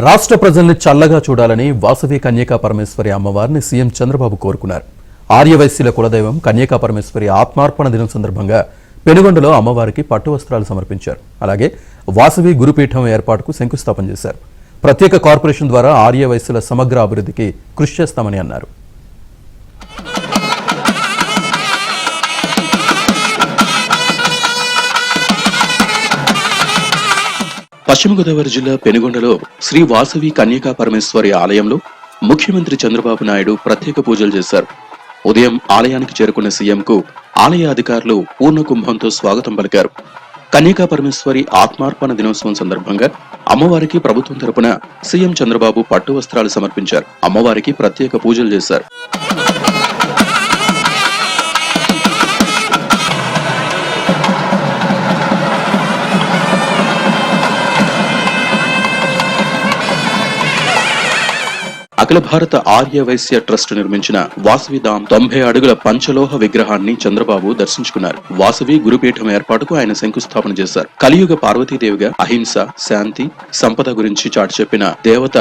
రాష్ట్ర ప్రజల్ని చల్లగా చూడాలని వాసవి కన్యకా పరమేశ్వరి అమ్మవారిని సీఎం చంద్రబాబు కోరుకున్నారు. ఆర్యవైశ్యుల కులదైవం కన్యకా పరమేశ్వరి ఆత్మార్పణ దినం సందర్భంగా పెనుగొండలో అమ్మవారికి పట్టు వస్త్రాలు సమర్పించారు. అలాగే వాసవి గురుపీఠం ఏర్పాటుకు శంకుస్థాపన చేశారు. ప్రత్యేక కార్పొరేషన్ ద్వారా ఆర్యవైశ్యుల సమగ్ర అభివృద్ధికి కృషి చేస్తామని అన్నారు. పశ్చిమ గోదావరి జిల్లా పెనుగొండలో శ్రీ వాసవి కన్యకా పరమేశ్వరి ఆలయంలో ముఖ్యమంత్రి చంద్రబాబు నాయుడు ప్రత్యేక పూజలు చేశారు. ఉదయం ఆలయానికి చేరుకున్న సీఎంకు ఆలయ అధికారులు పూర్ణ కుంభంతో స్వాగతం పలికారు. కన్యకా పరమేశ్వరి ఆత్మార్పణ దినోత్సవం సందర్భంగా అమ్మవారికి ప్రభుత్వం తరపున సీఎం చంద్రబాబు పట్టు వస్త్రాలు సమర్పించారు. అమ్మవారికి ప్రత్యేక పూజలు చేశారు. అఖిల భారత ఆర్య వైశ్య ట్రస్ట్ నిర్మించిన వాసవి ధామ్ 90 అడుగుల పంచలోహ విగ్రహాన్ని చంద్రబాబు దర్శించుకున్నారు. వాసవి గురుపీఠం ఏర్పాటుకు ఆయన శంకుస్థాపన చేశారు. కలియుగ పార్వతీదేవిగా అహింస, శాంతి, సంపద గురించి చాటి చెప్పిన దేవత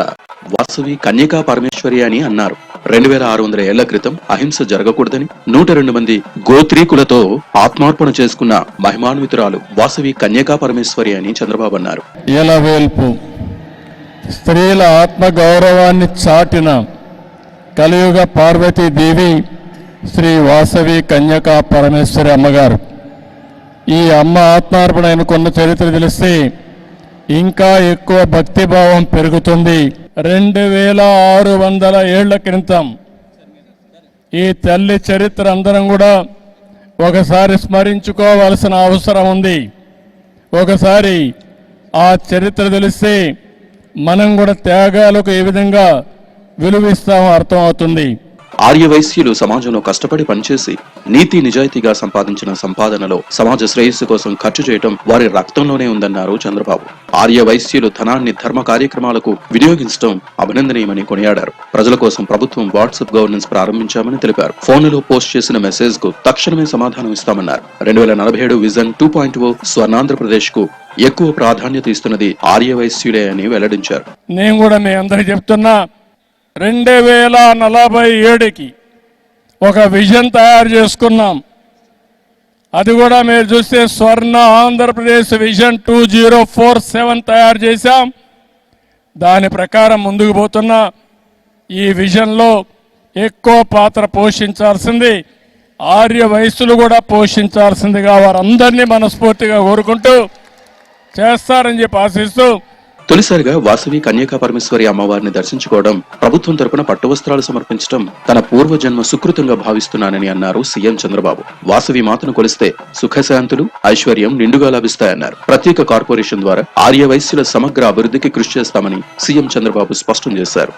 వాసవి కన్యకా పరమేశ్వరి అని అన్నారు. 2600 ఏళ్ల క్రితం అహింస జరగకూడదని 102 మంది గోత్రీకులతో ఆత్మార్పణ చేసుకున్న మహిమాన్వితురాలు వాసవి కన్యకా పరమేశ్వరి అని చంద్రబాబు అన్నారు. స్త్రీల ఆత్మగౌరవాన్ని చాటిన కలియుగ పార్వతీదేవి శ్రీ వాసవి కన్యకా పరమేశ్వరి అమ్మగారు. ఈ అమ్మ ఆత్మార్పణ అనుకున్న చరిత్ర తెలిస్తే ఇంకా ఎక్కువ భక్తిభావం పెరుగుతుంది. 2600 ఏళ్ల క్రితం ఈ తల్లి చరిత్ర అందరం కూడా ఒకసారి స్మరించుకోవాల్సిన అవసరం ఉంది. ఒకసారి ఆ చరిత్ర తెలిస్తే మనం కూడా త్యాగాలకు ఏ విధంగా విలువిస్తామో అర్థం అవుతుంది. ఆర్యవైశ్యులు సమాజంలో కష్టపడి పనిచేసి నీతి నిజాయితీగా సంపాదించిన సంపాదనలో సమాజ శ్రేయస్సు కోసం ఖర్చు చేయటం వారి రక్తంలోనే ఉందన్నారు చంద్రబాబు. ఆర్యవైశ్యులు ధనాన్ని ధర్మ కార్యక్రమాలకు వినియోగించడం అభినందనీయమని కొనియాడారు. ప్రజల కోసం ప్రభుత్వం వాట్సాప్ గవర్నెన్స్ ప్రారంభించామని తెలిపారు. ఫోన్లలో పోస్ట్ చేసిన మెసేజ్ కు తక్షణమే సమాధానం ఇస్తామన్నారు. 2047 విజన్ 2.0 స్వర్ణాంధ్రప్రదేశ్ కు ఎక్కువ ప్రాధాన్యత ఇస్తున్నది ఆర్యవైశ్యులే అని వెల్లడించారు. నేను కూడా మీ అందరికి చెప్తున్నా, 2047కి ఒక విజన్ తయారు చేసుకున్నాం. అది కూడా మీరు చూస్తే స్వర్ణ ఆంధ్రప్రదేశ్ విజన్ 2047 తయారు చేశాం. దాని ప్రకారం ముందుకు పోతున్నా. ఈ విజన్లో ఎక్కువ పాత్ర పోషించాల్సింది ఆర్య వయస్సులు కూడా పోషించాల్సిందిగా వారందరినీ మనస్ఫూర్తిగా కోరుకుంటూ చేస్తారని చెప్పి ఆశిస్తూ, తొలిసారిగా వాసవి కన్యకా పరమేశ్వరి అమ్మవారిని దర్శించుకోవడం, ప్రభుత్వం తరపున పట్టు వస్త్రాలు సమర్పించడం తన పూర్వజన్మ సుకృతంగా భావిస్తున్నానని అన్నారు సీఎం చంద్రబాబు. వాసవి మాతను కొలిస్తే సుఖశాంతులు, ఐశ్వర్యం నిండుగా లభిస్తాయన్నారు. ప్రత్యేక కార్పొరేషన్ ద్వారా ఆర్యవైశ్యుల సమగ్ర అభివృద్ధికి కృషి చేస్తామని సీఎం చంద్రబాబు స్పష్టం చేశారు.